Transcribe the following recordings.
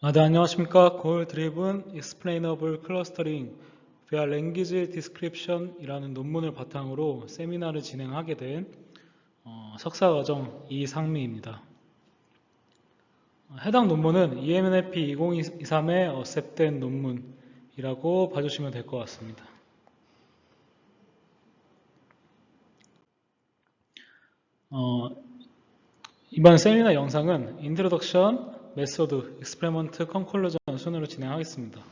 네, 안녕하십니까. Goal Driven Explainable Clustering via Language Description 이라는 논문을 바탕으로 세미나를 진행하게 된 석사과정 이상미입니다. 해당 논문은 EMNLP 2023에 어셉된 논문이라고 봐주시면 될 것 같습니다. 이번 세미나 영상은 Introduction, Method, Experiment, Conclusion 순으로 진행하겠습니다.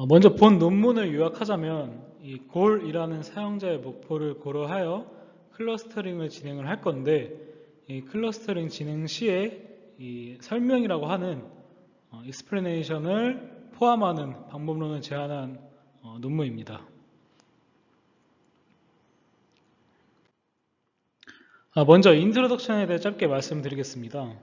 먼저 본 논문을 요약하자면 이 goal이라는 사용자의 목표를 고려하여 클러스터링을 진행을 할 건데, 이 클러스터링 진행 시에 이 설명이라고 하는 explanation을 포함하는 방법론을 제안한 논문입니다. 먼저 인트로덕션에 대해 짧게 말씀드리겠습니다.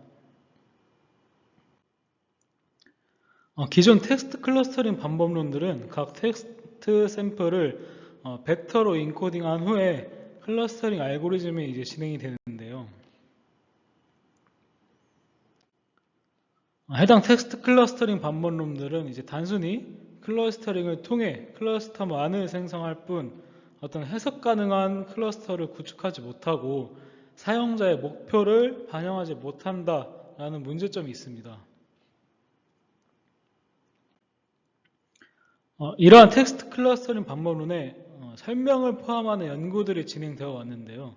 기존 텍스트 클러스터링 방법론들은 각 텍스트 샘플을 벡터로 인코딩한 후에 클러스터링 알고리즘이 이제 진행이 되는데요. 해당 텍스트 클러스터링 방법론들은 이제 단순히 클러스터링을 통해 클러스터만을 생성할 뿐 어떤 해석 가능한 클러스터를 구축하지 못하고 사용자의 목표를 반영하지 못한다라는 문제점이 있습니다. 이러한 텍스트 클러스터링 방법론에 설명을 포함하는 연구들이 진행되어 왔는데요.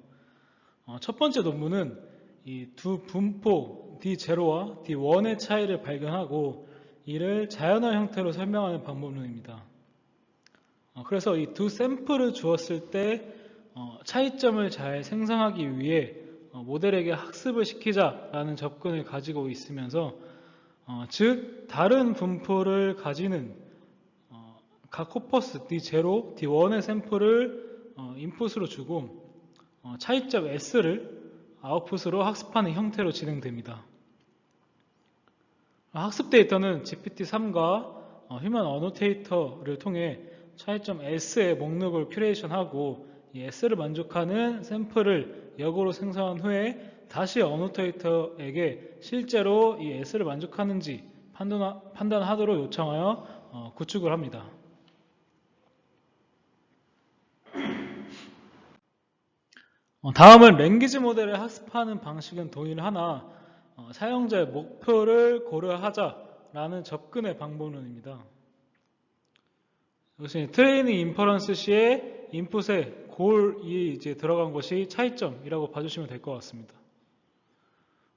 첫 번째 논문은 이 두 분포 D0와 D1의 차이를 발견하고 이를 자연어 형태로 설명하는 방법론입니다. 그래서 이 두 샘플을 주었을 때 차이점을 잘 생성하기 위해 모델에게 학습을 시키자라는 접근을 가지고 있으면서 즉 다른 분포를 가지는 각 코퍼스 D0, D1의 샘플을 인풋으로 주고 차이점 S를 아웃풋으로 학습하는 형태로 진행됩니다. 학습 데이터는 GPT-3과 휴먼 어노테이터를 통해 차이점 S의 목록을 큐레이션하고 이 S를 만족하는 샘플을 역으로 생성한 후에 다시 어노테이터에게 실제로 이 S를 만족하는지 판단하도록 요청하여 구축을 합니다. 다음은 랭귀지 모델을 학습하는 방식은 동일하나 사용자의 목표를 고려하자라는 접근의 방법론입니다. 이것이 트레이닝 인퍼런스 시에 인풋에 골이 이제 들어간 것이 차이점이라고 봐주시면 될 것 같습니다.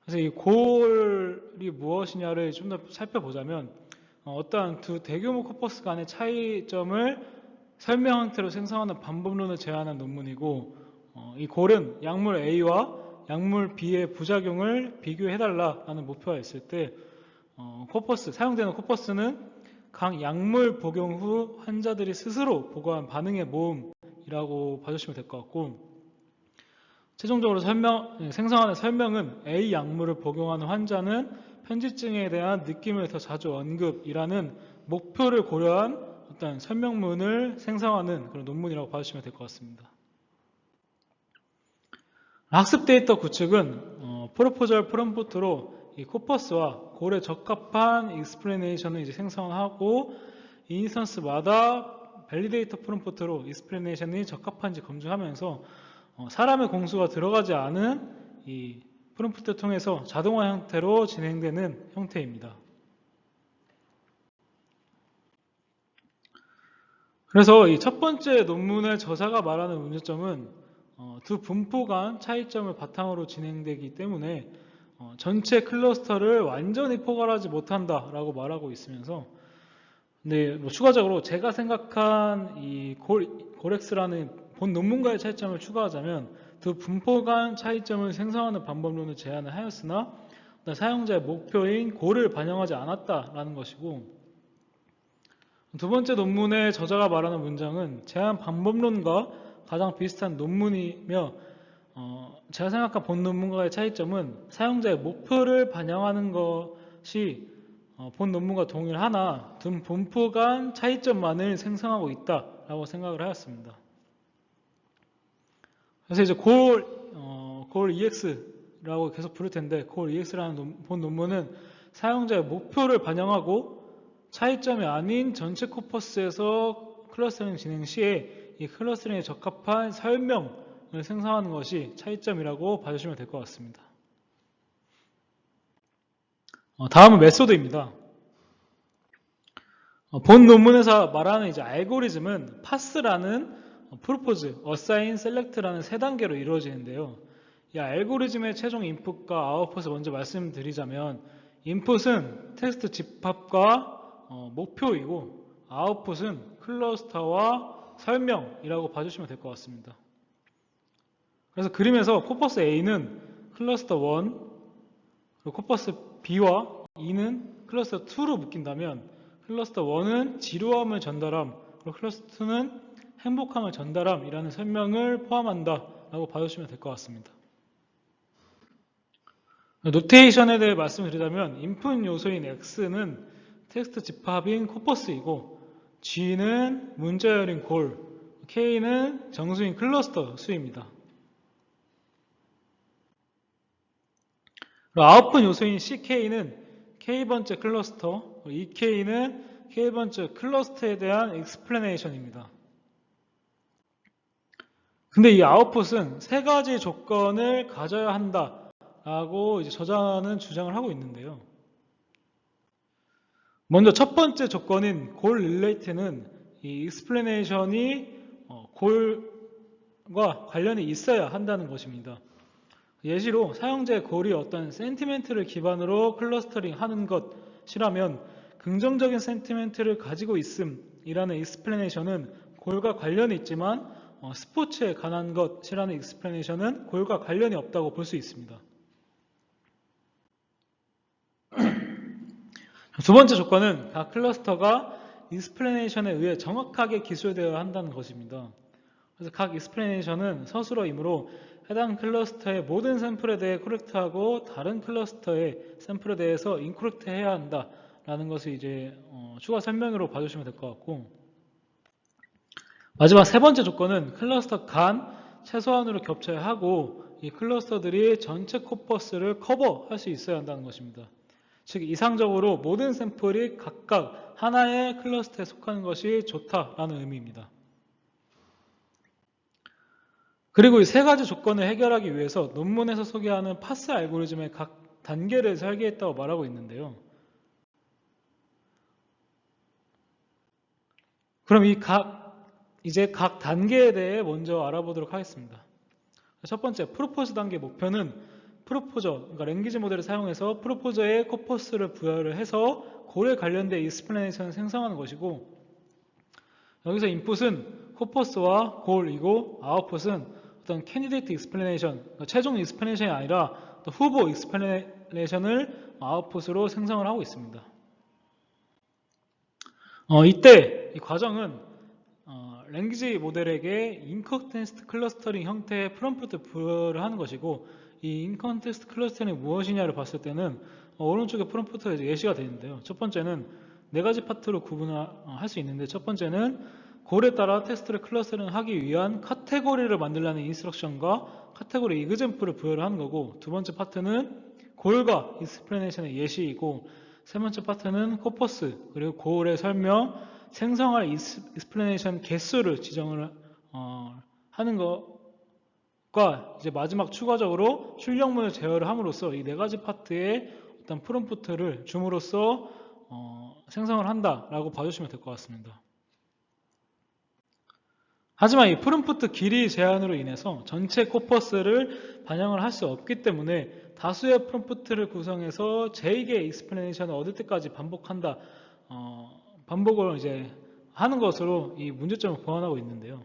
그래서 이 골이 무엇이냐를 좀 더 살펴보자면 어떠한 두 대규모 코퍼스 간의 차이점을 설명 형태로 생성하는 방법론을 제안한 논문이고, 이 골은 약물 A와 약물 B의 부작용을 비교해달라는 목표가 있을 때 사용되는 코퍼스는 각 약물 복용 후 환자들이 스스로 보고한 반응의 모음이라고 봐주시면 될 것 같고, 최종적으로 생성하는 설명은 A 약물을 복용하는 환자는 편집증에 대한 느낌을 더 자주 언급이라는 목표를 고려한 어떤 설명문을 생성하는 그런 논문이라고 봐주시면 될 것 같습니다. 학습 데이터 구축은 프로포절 프롬프트로 이 코퍼스와 골에 적합한 익스플레네이션을 이제 생성하고 이 인스턴스마다 밸리데이터 프롬프트로 익스플레네이션이 적합한지 검증하면서 사람의 공수가 들어가지 않은 이 프롬프트를 통해서 자동화 형태로 진행되는 형태입니다. 그래서 이 첫 번째 논문의 저자가 말하는 문제점은 두 분포 간 차이점을 바탕으로 진행되기 때문에 전체 클러스터를 완전히 포괄하지 못한다라고 말하고 있으면서, 근데 추가적으로 제가 생각한 이 골엑스라는 본 논문과의 차이점을 추가하자면 두 분포 간 차이점을 생성하는 방법론을 제안을 하였으나 사용자의 목표인 골을 반영하지 않았다라는 것이고, 두 번째 논문의 저자가 말하는 문장은 제안 방법론과 가장 비슷한 논문이며 제가 생각한 본 논문과의 차이점은 사용자의 목표를 반영하는 것이 본 논문과 동일하나 두 분포 간 차이점만을 생성하고 있다라고 생각을 하였습니다. 그래서 이제 골 EX를 EX라고 계속 부를 텐데 goal EX라는 본 논문은 사용자의 목표를 반영하고 차이점이 아닌 전체 코퍼스에서 클러스터링 진행 시에 이 클러스터링에 적합한 설명을 생성하는 것이 차이점이라고 봐주시면 될 것 같습니다. 다음은 메소드입니다. 본 논문에서 말하는 이제 알고리즘은 파스라는 프로포즈, 어사인, 셀렉트라는 세 단계로 이루어지는데요. 이 알고리즘의 최종 인풋과 아웃풋을 먼저 말씀드리자면 인풋은 텍스트 집합과 목표이고 아웃풋은 클러스터와 설명이라고 봐주시면 될 것 같습니다. 그래서 그림에서 코퍼스 A는 클러스터 1, 그리고 코퍼스 B와 E는 클러스터 2로 묶인다면 클러스터 1은 지루함을 전달함, 그리고 클러스터 2는 행복함을 전달함이라는 설명을 포함한다 라고 봐주시면 될 것 같습니다. 노테이션에 대해 말씀드리자면 인풋 요소인 X는 텍스트 집합인 코퍼스이고 G는 문자열인 골, K는 정수인 클러스터 수입니다. 아웃풋 요소인 CK는 K번째 클러스터, EK는 K번째 클러스터에 대한 explanation입니다. 근데 이 아웃풋은 세 가지 조건을 가져야 한다라고 이제 저자는 주장을 하고 있는데요. 먼저 첫 번째 조건인 goal relate는 이 explanation이 goal과 관련이 있어야 한다는 것입니다. 예시로 사용자의 goal이 어떤 센티멘트를 기반으로 클러스터링 하는 것이라면 긍정적인 센티멘트를 가지고 있음이라는 explanation은 goal과 관련이 있지만 스포츠에 관한 것이라는 explanation은 goal과 관련이 없다고 볼 수 있습니다. 두 번째 조건은 각 클러스터가 explanation에 의해 정확하게 기술되어야 한다는 것입니다. 그래서 각 explanation은 서술어이므로 해당 클러스터의 모든 샘플에 대해 코렉트하고 다른 클러스터의 샘플에 대해서 인코렉트 해야 한다라는 것을 이제 추가 설명으로 봐주시면 될 것 같고, 마지막 세 번째 조건은 클러스터 간 최소한으로 겹쳐야 하고 이 클러스터들이 전체 코퍼스를 커버할 수 있어야 한다는 것입니다. 즉 이상적으로 모든 샘플이 각각 하나의 클러스터에 속하는 것이 좋다라는 의미입니다. 그리고 이 세 가지 조건을 해결하기 위해서 논문에서 소개하는 파스 알고리즘의 각 단계를 설계했다고 말하고 있는데요. 그럼 이제 각 단계에 대해 먼저 알아보도록 하겠습니다. 첫 번째, 프로포즈 단계 목표는 프로포저, 그러니까 랭귀지 모델을 사용해서 프로포저에 코퍼스를 부여를 해서 고래 관련된 익스플레이션을 생성하는 것이고, 여기서 인풋은 코퍼스와 골이고 아웃풋은 어떤 캐니데이트 익스플레이션, 그러니까 최종 익스플레이션이 아니라 후보 익스플레이션을 아웃풋으로 생성을 하고 있습니다. 이때 이 과정은 랭귀지 모델에게 인컨텍스트 클러스터링 형태의 프롬프트 부여를 하는 것이고, 이 인컨텍스트 클러스터링이 무엇이냐를 봤을 때는 오른쪽에 프롬프트가 이제 예시가 되어 있는데요. 첫 번째는 네 가지 파트로 구분할 수 있는데, 첫 번째는 골에 따라 텍스트를 클러스터링 하기 위한 카테고리를 만들라는 인스트럭션과 카테고리 이그젬플을 부여를 하는 거고, 두 번째 파트는 골과 익스플레네이션의 예시이고, 세 번째 파트는 코퍼스 그리고 골의 설명, 생성할 익스플레네이션 개수를 지정을 하는 것과 이제 마지막 추가적으로 출력문을 제어를 함으로써 이 네 가지 파트의 어떤 프롬프트를 줌으로써 생성을 한다라고 봐주시면 될 것 같습니다. 하지만 이 프롬프트 길이 제한으로 인해서 전체 코퍼스를 반영을 할 수 없기 때문에 다수의 프롬프트를 구성해서 제2의 익스플레네이션을 얻을 때까지 반복을 이제 하는 것으로 이 문제점을 보완하고 있는데요.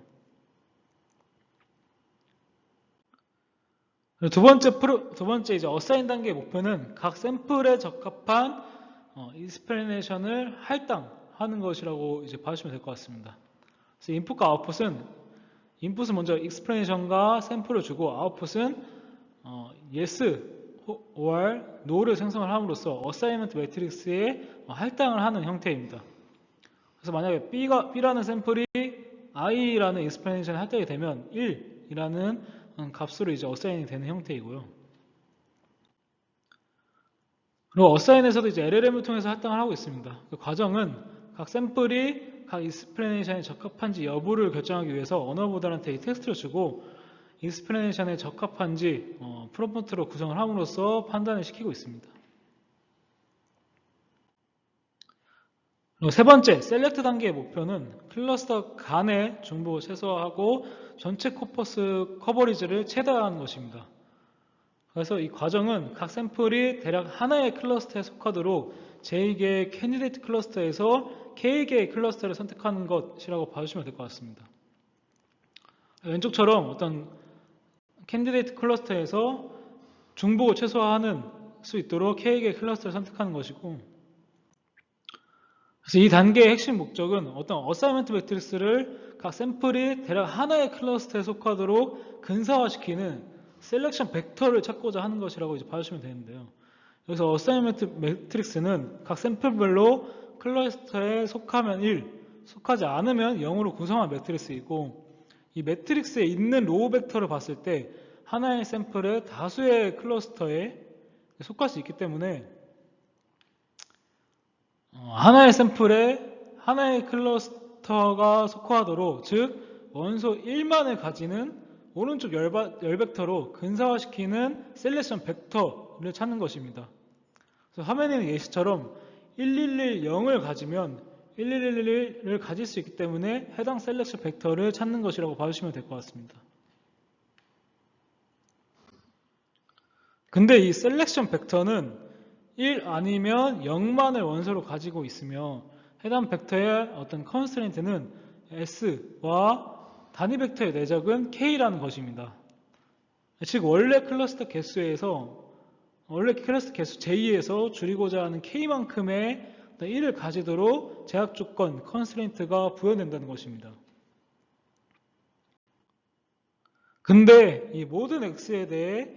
두 번째 이제 어사인 단계의 목표는 각 샘플에 적합한 익스플레네이션을 할당하는 것이라고 이제 봐주시면 될 것 같습니다. 그래서 인풋과 인풋은 먼저 익스플레네이션과 샘플을 주고 아웃풋은 yes or no를 생성을 함으로써 어사이먼트 매트릭스에 할당을 하는 형태입니다. 그래서 만약에 B라는 샘플이 i라는 익스플레네이션에 할당이 되면 1이라는 값으로 이제 어사인이 되는 형태이고요. 그리고 어사인에서도 이제 LLM을 통해서 할당을 하고 있습니다. 그 과정은 각 샘플이 각 익스플레네이션에 적합한지 여부를 결정하기 위해서 언어보다한테 이 텍스트를 주고 익스플레네이션에 적합한지 프롬프트로 구성을 함으로써 판단을 시키고 있습니다. 그리고 세 번째, 셀렉트 단계의 목표는 클러스터 간의 중복을 최소화하고 전체 코퍼스 커버리지를 최다화하는 것입니다. 그래서 이 과정은 각 샘플이 대략 하나의 클러스터에 속하도록 j-개의 캔디데이트 클러스터에서 k-개의 클러스터를 선택하는 것이라고 봐주시면 될 것 같습니다. 왼쪽처럼 어떤 캔디데이트 클러스터에서 중복을 최소화하는 수 있도록 k-개의 클러스터를 선택하는 것이고, 그래서 이 단계의 핵심 목적은 어떤 어사이먼트 매트릭스를 각 샘플이 대략 하나의 클러스터에 속하도록 근사화시키는 셀렉션 벡터를 찾고자 하는 것이라고 이제 봐주시면 되는데요. 여기서 어사이먼트 매트릭스는 각 샘플별로 클러스터에 속하면 1, 속하지 않으면 0으로 구성한 매트릭스이고, 이 매트릭스에 있는 로우 벡터를 봤을 때 하나의 샘플에 다수의 클러스터에 속할 수 있기 때문에 하나의 샘플에 하나의 클러스터가 속하도록, 즉 원소 1만을 가지는 오른쪽 열 벡터로 근사화시키는 셀렉션 벡터를 찾는 것입니다. 그래서 화면에 있는 예시처럼 1110을 가지면 1111을 가질 수 있기 때문에 해당 셀렉션 벡터를 찾는 것이라고 봐주시면 될 것 같습니다. 근데 이 셀렉션 벡터는 1 아니면 0만을 원소로 가지고 있으며 해당 벡터의 어떤 컨스트레인트는 S와 단위 벡터의 내적은 K라는 것입니다. 즉 원래 클러스터 개수 J에서 줄이고자 하는 K만큼의 1을 가지도록 제약 조건, 컨스트레인트가 부여된다는 것입니다. 근데 이 모든 X에 대해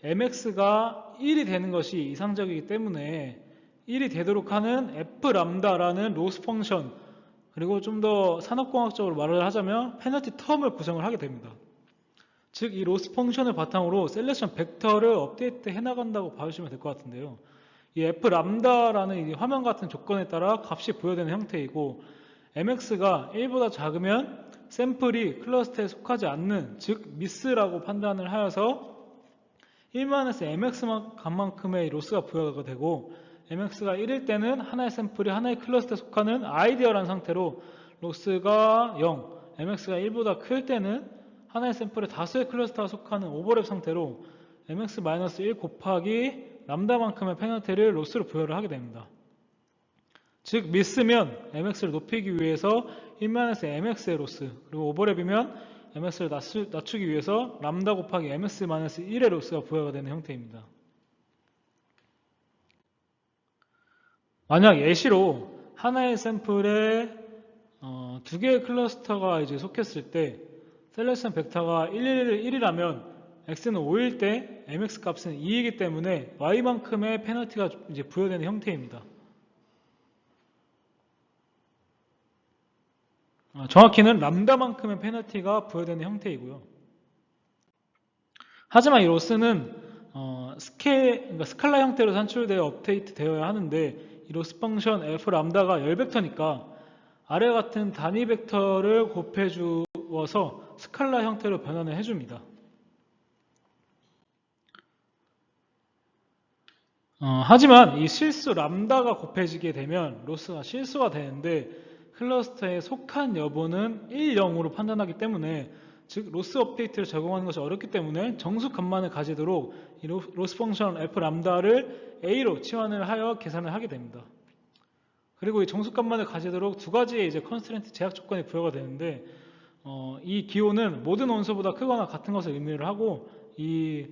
MX가 1이 되는 것이 이상적이기 때문에 1이 되도록 하는 F람다라는 로스 펑션, 그리고 좀 더 산업공학적으로 말을 하자면 페널티 텀을 구성을 하게 됩니다. 즉 이 로스 펑션을 바탕으로 셀렉션 벡터를 업데이트 해나간다고 봐주시면 될 것 같은데요. 이 F람다라는 이 화면 같은 조건에 따라 값이 부여되는 형태이고, MX가 1보다 작으면 샘플이 클러스터에 속하지 않는, 즉 미스라고 판단을 하여서 1만에서 MX 값만큼의 로스가 부여가 되고, MX가 1일 때는 하나의 샘플이 하나의 클러스터에 속하는 아이디어라는 상태로 로스가 0, MX가 1보다 클 때는 하나의 샘플에 다수의 클러스터가 속하는 오버랩 상태로 MX-1 곱하기 람다만큼의 페널티를 로스로 부여를 하게 됩니다. 즉 미스면 MX를 높이기 위해서 1만에서 MX의 로스, 그리고 오버랩이면 MX를 낮추기 위해서 람다 곱하기 MX-1의 로스가 부여가 되는 형태입니다. 만약 예시로 하나의 샘플에 두 개의 클러스터가 이제 속했을 때 셀렉션 벡터가 1이라면 x는 5일 때 mx 값은 2이기 때문에 y만큼의 페널티가 이제 부여되는 형태입니다. 정확히는 람다만큼의 페널티가 부여되는 형태이고요. 하지만 이 로스는 그러니까 스칼라 형태로 산출되어 업데이트 되어야 하는데, 이 로스 펑션 f 람다가 열 벡터니까 아래와 같은 단위 벡터를 곱해 주어서 스칼라 형태로 변환을 해줍니다. 하지만 이 실수 람다가 곱해지게 되면 로스가 실수가 되는데, 클러스터에 속한 여부는 1, 0으로 판단하기 때문에, 즉 로스 업데이트를 적용하는 것이 어렵기 때문에 정수 값만을 가지도록 이 로스 펑션 f 람다를 a로 치환을 하여 계산을 하게 됩니다. 그리고 이 정수 값만을 가지도록 두 가지의 이제 컨스트레인트 제약 조건이 부여가 되는데, 이 기호는 모든 원소보다 크거나 같은 것을 의미를 하고, 이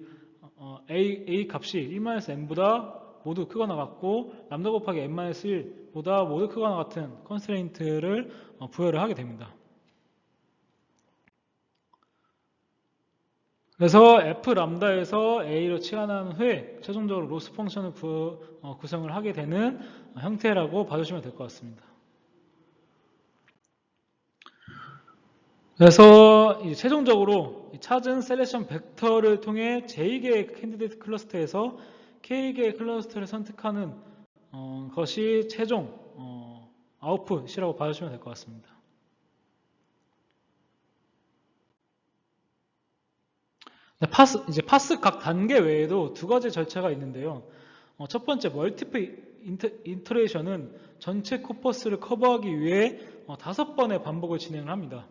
a 값이 1-n보다 모두 크거나 같고 람다 곱하기 n-1보다 모두 크거나 같은 컨스트레인트를 부여를 하게 됩니다. 그래서 f 람다에서 a로 치환한 후에 최종적으로 로스 펑션을 구성을 하게 되는 형태라고 봐주시면 될 것 같습니다. 그래서 이제 최종적으로 찾은 셀렉션 벡터를 통해 J개의 캔디데이트 클러스터에서 K개의 클러스터를 선택하는 것이 최종 아웃풋이라고 봐주시면 될 것 같습니다. 이제 파스 각 단계 외에도 두 가지 절차가 있는데요. 첫 번째 멀티플 인터레이션은 전체 코퍼스를 커버하기 위해 5번의 반복을 진행을 합니다.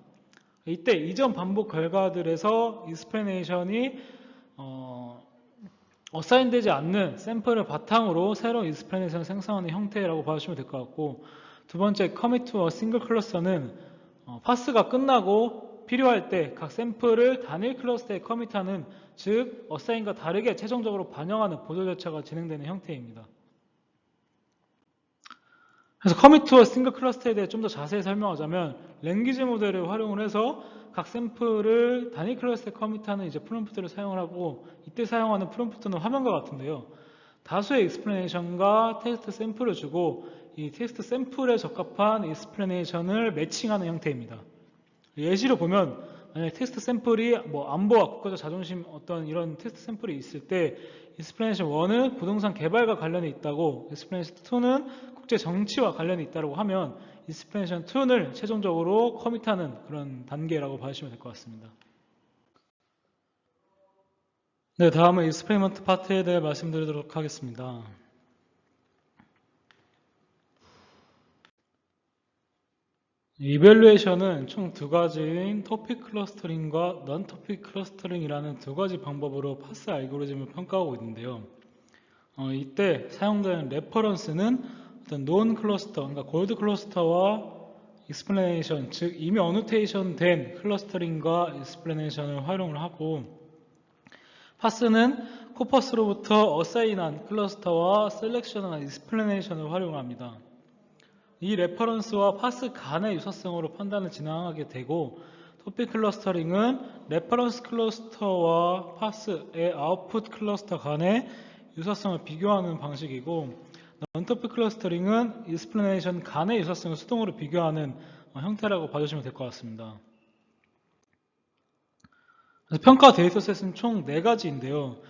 이때 이전 반복 결과들에서 익스플레네이션이 어사인되지 않는 샘플을 바탕으로 새로운 익스플레네이션을 생성하는 형태라고 봐주시면 될 것 같고, 두 번째 커밋 투 싱글 클러스터는 파스가 끝나고 필요할 때 각 샘플을 단일 클러스터에 커밋하는, 즉 어사인과 다르게 최종적으로 반영하는 보조 절차가 진행되는 형태입니다. 그래서 커밋 투 싱글 클러스터에 대해 좀 더 자세히 설명하자면, 랭귀지 모델을 활용을 해서 각 샘플을 단일 클러스터에 커밋하는 이제 프롬프트를 사용을 하고, 이때 사용하는 프롬프트는 화면과 같은데요. 다수의 익스플레네이션과 텍스트 샘플을 주고 이 텍스트 샘플에 적합한 익스플레네이션을 매칭하는 형태입니다. 예시로 보면 만약에 텍스트 샘플이 안보와 국가적 자존심 어떤 이런 텍스트 샘플이 있을 때 익스플레네이션 1은 부동산 개발과 관련이 있다고, 익스플레네이션 2는 국제 정치와 관련이 있다고 하면 익스플레네이션 2를 최종적으로 커밋하는 그런 단계라고 봐주시면 될 것 같습니다. 네, 다음은 익스페리먼트 파트에 대해 말씀드리도록 하겠습니다. 이밸류에이션은 총 두 가지인 토픽 클러스터링과 넌 토픽 클러스터링이라는 두 가지 방법으로 파스 알고리즘을 평가하고 있는데요. 이때 사용되는 레퍼런스는 어떤 논 클러스터, 그러니까 골드 클러스터와 익스플레네이션, 즉 이미 어노테이션 된 클러스터링과 익스플레네이션을 활용을 하고, 파스는 코퍼스로부터 어사인한 클러스터와 셀렉션한 익스플레네이션을 활용합니다. 이 레퍼런스와 파스 간의 유사성으로 판단을 진행하게 되고, 토픽 클러스터링은 레퍼런스 클러스터와 파스의 아웃풋 클러스터 간의 유사성을 비교하는 방식이고, non-topic 클러스터링은 익스플레네이션 간의 유사성을 수동으로 비교하는 형태라고 봐주시면 될 것 같습니다. 그래서 평가 데이터셋은 총 4가지인데요.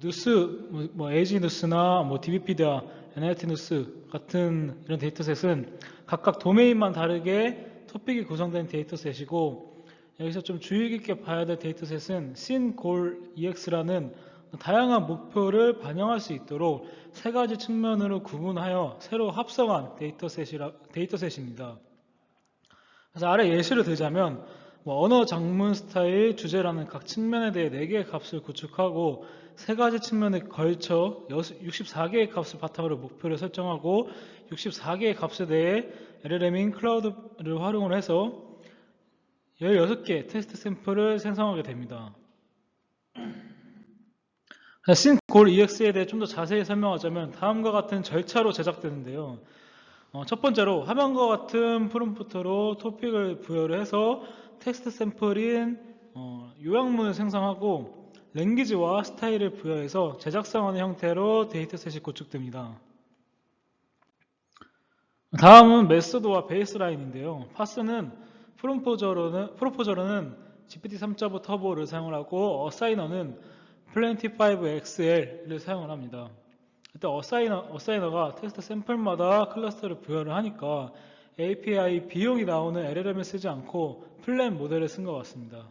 뉴스, 에이지 뉴스나 DBpedia, NLT 뉴스 같은 이런 데이터셋은 각각 도메인만 다르게 토픽이 구성된 데이터셋이고, 여기서 좀 주의 깊게 봐야 될 데이터셋은 SYN-GOAL-EX라는 다양한 목표를 반영할 수 있도록 3가지 측면으로 구분하여 새로 합성한 데이터셋입니다. 그래서 아래 예시를 들자면, 언어 장문 스타일 주제라는 각 측면에 대해 4개의 값을 구축하고 3가지 측면에 걸쳐 64개의 값을 바탕으로 목표를 설정하고 64개의 값에 대해 LLM인 클라우드를 활용을 해서 16개의 테스트 샘플을 생성하게 됩니다. SYN-GOAL-EX에 대해 좀 더 자세히 설명하자면 다음과 같은 절차로 제작되는데요. 첫 번째로 화면과 같은 프롬프트로 토픽을 부여를 해서 텍스트 샘플인 요약문을 생성하고 랭귀지와 스타일을 부여해서 제작성하는 형태로 데이터셋이 구축됩니다. 다음은 메소드와 베이스라인인데요. 파스는 프로포저로는 GPT 3.5 터보를 사용을 하고, 어사이너는 Plenty5XL을 사용을 합니다. 일단 어사이너가 텍스트 샘플마다 클러스터를 부여를 하니까 API 비용이 나오는 LLM을 쓰지 않고 플랜 모델을 쓴 것 같습니다.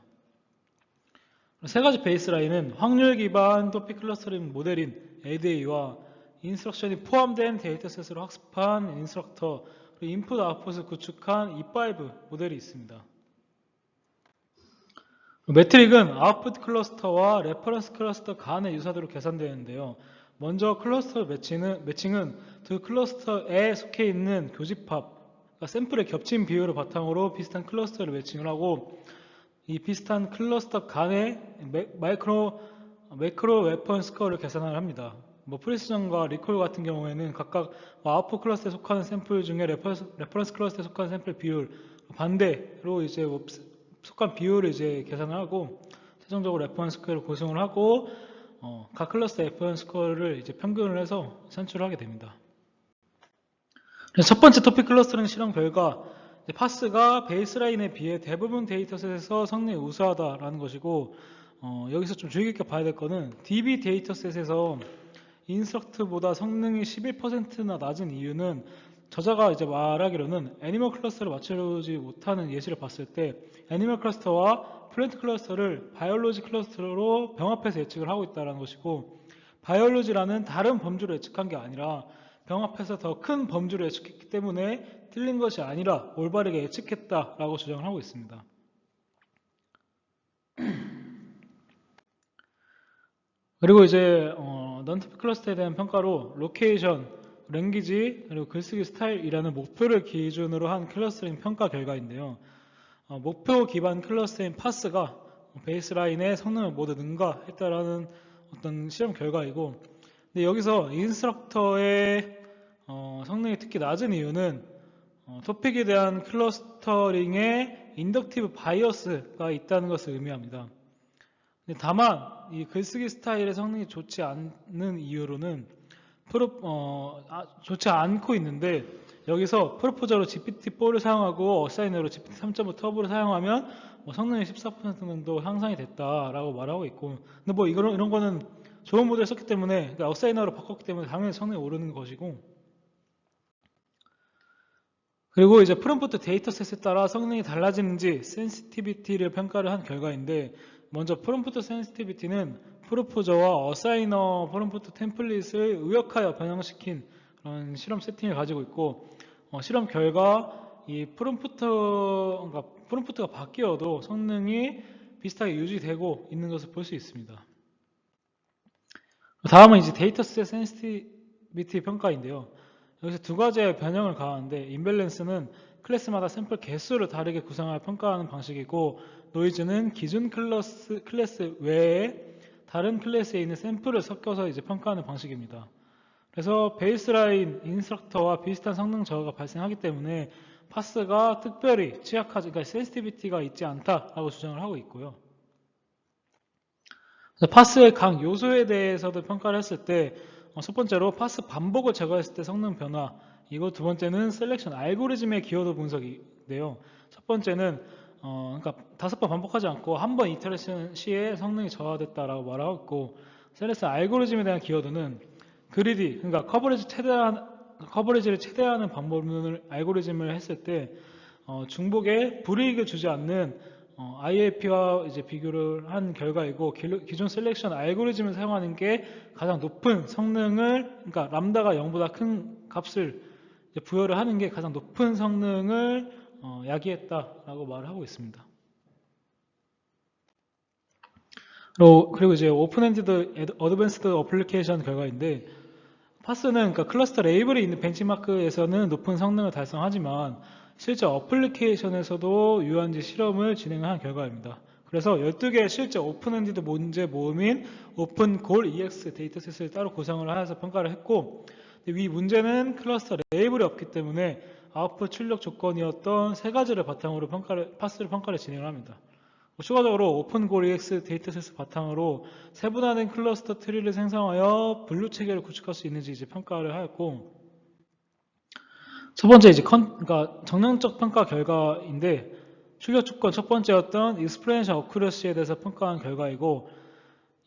3가지 베이스라인은 확률 기반 토픽 클러스터링 모델인 ADA와 인스트럭션이 포함된 데이터셋으로 학습한 인스트럭터, 그리고 인풋 아웃풋을 구축한 E5 모델이 있습니다. 매트릭은 아웃풋 클러스터와 레퍼런스 클러스터 간의 유사도로 계산되는데요. 먼저 클러스터 매칭은 두 클러스터에 속해 있는 교집합, 그러니까 샘플의 겹친 비율을 바탕으로 비슷한 클러스터를 매칭을 하고, 이 비슷한 클러스터 간의 매크로 웨폰 스코어를 계산을 합니다. 프리시전과 리콜 같은 경우에는 각각 아웃풋 클러스터에 속하는 샘플 중에 레퍼런스 클러스터에 속하는 샘플 비율 반대로 이제 속한 비율을 이제 계산을 하고, 최종적으로 레퍼런스 스코어를 구성을 하고 각 클러스터 레퍼런스 스코어를 이제 평균을 해서 산출을 하게 됩니다. 첫 번째 토픽 클러스터링 실험 결과, 파스가 베이스라인에 비해 대부분 데이터셋에서 성능이 우수하다라는 것이고, 여기서 좀 주의 깊게 봐야 될 거는 DB 데이터셋에서 인스트럭트보다 성능이 11%나 낮은 이유는 저자가 이제 말하기로는 애니멀 클러스터를 맞추지 못하는 예시를 봤을 때 애니멀 클러스터와 플랜트 클러스터를 바이올로지 클러스터로 병합해서 예측을 하고 있다는 것이고, 바이올로지라는 다른 범주를 예측한 게 아니라 병합해서 더 큰 범주를 예측했기 때문에 틀린 것이 아니라 올바르게 예측했다라고 주장을 하고 있습니다. 그리고 이제 넌트픽 클러스터에 대한 평가로 로케이션, 랭귀지, 그리고 글쓰기 스타일이라는 목표를 기준으로 한 클러스터링 평가 결과인데요. 목표 기반 클러스터인 파스가 베이스라인의 성능을 모두 능가했다라는 어떤 실험 결과이고, 근데 여기서 인스트럭터의 성능이 특히 낮은 이유는 토픽에 대한 클러스터링에 인덕티브 바이어스가 있다는 것을 의미합니다. 다만 이 글쓰기 스타일의 성능이 좋지 않는 이유로는 좋지 않고 있는데, 여기서 프로포저로 GPT-4를 사용하고 어사이너로 GPT-3.5 터보를 사용하면 성능이 14% 정도 향상이 됐다라고 말하고 있고, 근데 뭐 이런 거는 좋은 모델을 썼기 때문에, 그러니까 어사이너로 바꿨기 때문에 당연히 성능이 오르는 것이고, 그리고 이제 프롬프트 데이터셋에 따라 성능이 달라지는지 센시티비티를 평가를 한 결과인데, 먼저 프롬프트 센시티비티는 프로포저와 어사이너 프롬프트 템플릿을 의역하여 변형시킨 그런 실험 세팅을 가지고 있고, 실험 결과 이 프롬프트가 바뀌어도 성능이 비슷하게 유지되고 있는 것을 볼 수 있습니다. 다음은 이제 데이터셋 센시티비티 평가인데요. 여기서 두 가지의 변형을 가하는데, 임밸런스는 클래스마다 샘플 개수를 다르게 구성하여 평가하는 방식이고, 노이즈는 기준 클래스 외에 다른 클래스에 있는 샘플을 섞어서 이제 평가하는 방식입니다. 그래서 베이스라인 인스트럭터와 비슷한 성능 저하가 발생하기 때문에 파스가 특별히 취약하지, 그러니까 센시티비티가 있지 않다라고 주장을 하고 있고요. 파스의 각 요소에 대해서도 평가를 했을 때, 첫 번째로 파스 반복을 제거했을 때 성능 변화, 이거 두 번째는 셀렉션 알고리즘의 기여도 분석인데요. 첫 번째는 그러니까 5번 반복하지 않고 한 번 이터레이션 시에 성능이 저하됐다라고 말하고 있고, 셀렉션 알고리즘에 대한 기여도는 그리디, 그러니까 커버리지를 최대화하는 방법론을 알고리즘을 했을 때 중복에 불이익을 주지 않는 IAP와 이제 비교를 한 결과이고, 기존 셀렉션 알고리즘을 사용하는 게 가장 높은 성능을, 그러니까 람다가 0보다 큰 값을 부여를 하는 게 가장 높은 성능을 야기했다라고 말을 하고 있습니다. 그리고 이제 오픈엔디드 어드밴스드 어플리케이션 결과인데, 파스는 그러니까 클러스터 레이블이 있는 벤치마크에서는 높은 성능을 달성하지만 실제 어플리케이션에서도 유한지 실험을 진행한 결과입니다. 그래서 12개의 실제 오픈엔디드 문제 모음인 오픈골 EX 데이터셋을 따로 구성을 하여서 평가를 했고, 이 문제는 클러스터 레이블이 없기 때문에 아웃풋 출력 조건이었던 세 가지를 바탕으로 파스를 평가를 진행을 합니다. 추가적으로 오픈골 EX 데이터셋을 바탕으로 세분화된 클러스터 트리를 생성하여 분류 체계를 구축할 수 있는지 이제 평가를 하였고, 첫 번째 이제 그러니까 정량적 평가 결과인데, 출력 조건 첫 번째였던 익스플레이션 어큐러시에 대해서 평가한 결과이고,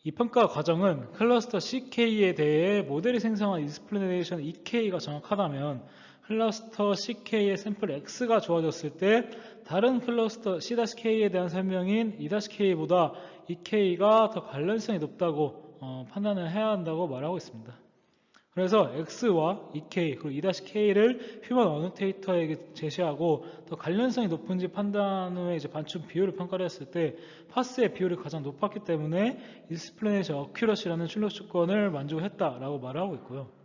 이 평가 과정은 클러스터 CK에 대해 모델이 생성한 익스플레이션 EK가 정확하다면 클러스터 CK의 샘플 X가 주어졌을 때 다른 클러스터 C-K에 대한 설명인 E-K보다 EK가 더 관련성이 높다고 판단을 해야 한다고 말하고 있습니다. 그래서 X와 EK 그리고 E-K를 휴먼 어노테이터에게 제시하고 더 관련성이 높은지 판단 후에 이제 반춘 비율을 평가를 했을 때 파스의 비율이 가장 높았기 때문에 익스플레이션 어큐러시라는 출력 조건을 만족했다라고 말하고 있고요.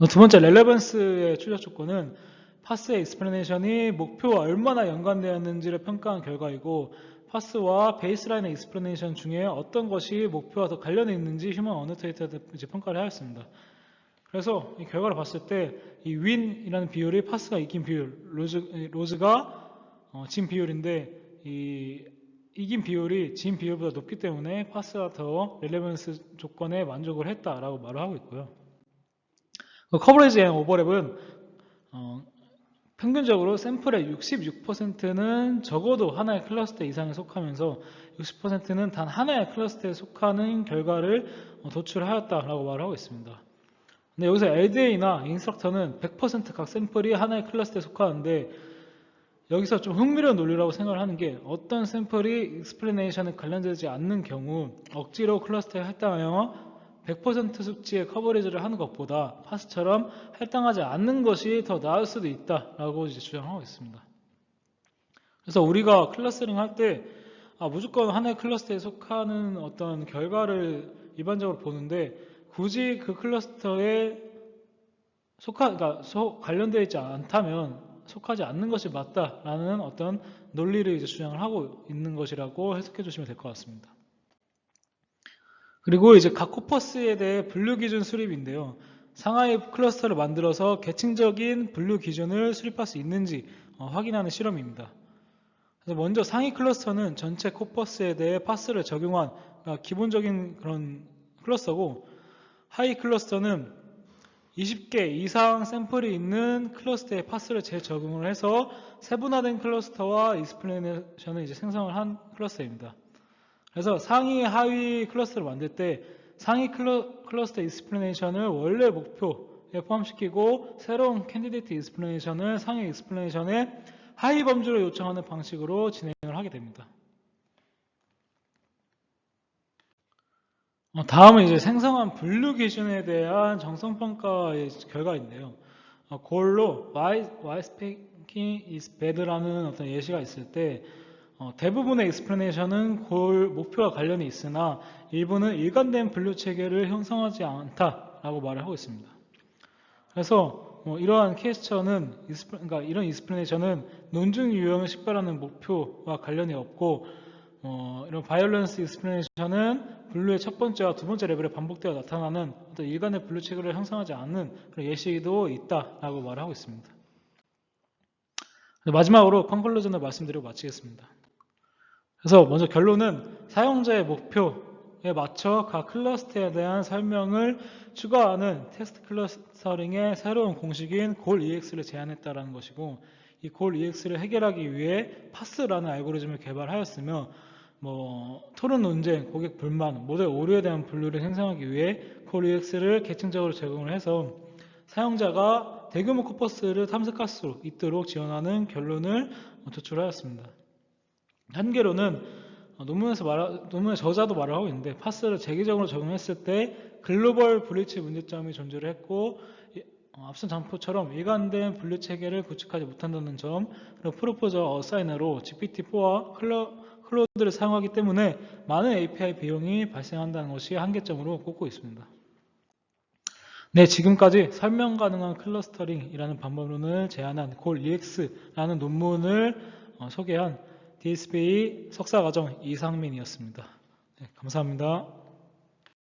두 번째 렐레번스의 출력 조건은 파스의 익스플레이션이 목표와 얼마나 연관되었는지를 평가한 결과이고, 파스와 베이스라인의 익스플레이션 중에 어떤 것이 목표와 더 관련이 있는지 휴먼 어노테이터에 이제 평가를 하였습니다. 그래서 이 결과를 봤을 때 이 윈이라는 비율이 파스가 이긴 비율, 로즈가 진 비율인데, 이 이긴 비율이 진 비율보다 높기 때문에 파스가 더 렐레번스 조건에 만족을 했다라고 말을 하고 있고요. 커버리지 앤 오버랩은 평균적으로 샘플의 66%는 적어도 하나의 클러스터 이상에 속하면서 60%는 단 하나의 클러스터에 속하는 결과를 도출하였다라고 말을 하고 있습니다. 근데 여기서 LDA나 인스트럭터는 100%각 샘플이 하나의 클러스터에 속하는데 여기서 좀 흥미로운 논리라고 생각을 하는 게 어떤 샘플이 익스플레네이션에 관련되지 않는 경우 억지로 클러스터에 할당하여 100% 수치의 커버리지를 하는 것보다 파스처럼 할당하지 않는 것이 더 나을 수도 있다라고 이제 주장하고 있습니다. 그래서 우리가 클러스터링 할 때 무조건 하나의 클러스터에 속하는 어떤 결과를 일반적으로 보는데 굳이 그 클러스터에 관련되어 있지 않다면 속하지 않는 것이 맞다라는 어떤 논리를 이제 주장을 하고 있는 것이라고 해석해 주시면 될 것 같습니다. 그리고 이제 각 코퍼스에 대해 분류 기준 수립인데요. 상하의 클러스터를 만들어서 계층적인 분류 기준을 수립할 수 있는지 확인하는 실험입니다. 그래서 먼저 상위 클러스터는 전체 코퍼스에 대해 파스를 적용한 기본적인 그런 클러스터고, 하위 클러스터는 20개 이상 샘플이 있는 클러스터에 파스를 재적용을 해서 세분화된 클러스터와 익스플레네이션을 이제 생성을 한 클러스터입니다. 그래서 상위, 하위 클러스터를 만들 때 상위 클러스터 익스플레네이션을 원래 목표에 포함시키고 새로운 캔디데이트 익스플레네이션을 상위 익스플레네이션에 하위 범주로 요청하는 방식으로 진행을 하게 됩니다. 다음은 이제 생성한 분류 기준에 대한 정성평가의 결과인데요. 골로 why speaking is bad라는 어떤 예시가 있을 때 대부분의 익스플레네이션은 골 목표와 관련이 있으나 일부는 일관된 분류 체계를 형성하지 않다라고 말을 하고 있습니다. 그래서 이러한 퀘스천은 이런 익스플레네이션은 논증 유형을 식별하는 목표와 관련이 없고 이런 바이올런스 익스플레네이션은 분류의 첫 번째와 두 번째 레벨에 반복되어 나타나는 어떤 일관된 분류 체계를 형성하지 않는 그런 예시도 있다라고 말을 하고 있습니다. 마지막으로 컨클루전을 말씀드리고 마치겠습니다. 그래서 먼저 결론은 사용자의 목표에 맞춰 각 클러스터에 대한 설명을 추가하는 테스트 클러스터링의 새로운 공식인 골EX를 제안했다는 것이고, 이 골EX를 해결하기 위해 파스라는 알고리즘을 개발하였으며 토론 논쟁, 고객 불만, 모델 오류에 대한 분류를 생성하기 위해 골EX를 계층적으로 제공을 해서 사용자가 대규모 코퍼스를 탐색할 수 있도록 지원하는 결론을 도출하였습니다. 한계로는 논문의 저자도 말을 하고 있는데 파스를 재기적으로 적용했을 때 글로벌 브리치 문제점이 존재를 했고 앞선 장표처럼 일관된 분류 체계를 구축하지 못한다는 점, 그리고 프로포저 어사이너로 GPT-4와 클로드를 사용하기 때문에 많은 API 비용이 발생한다는 것이 한계점으로 꼽고 있습니다. 네, 지금까지 설명 가능한 클러스터링이라는 방법론을 제안한 골EX라는 논문을 소개한 DSP 석사과정 이상민이었습니다. 네, 감사합니다.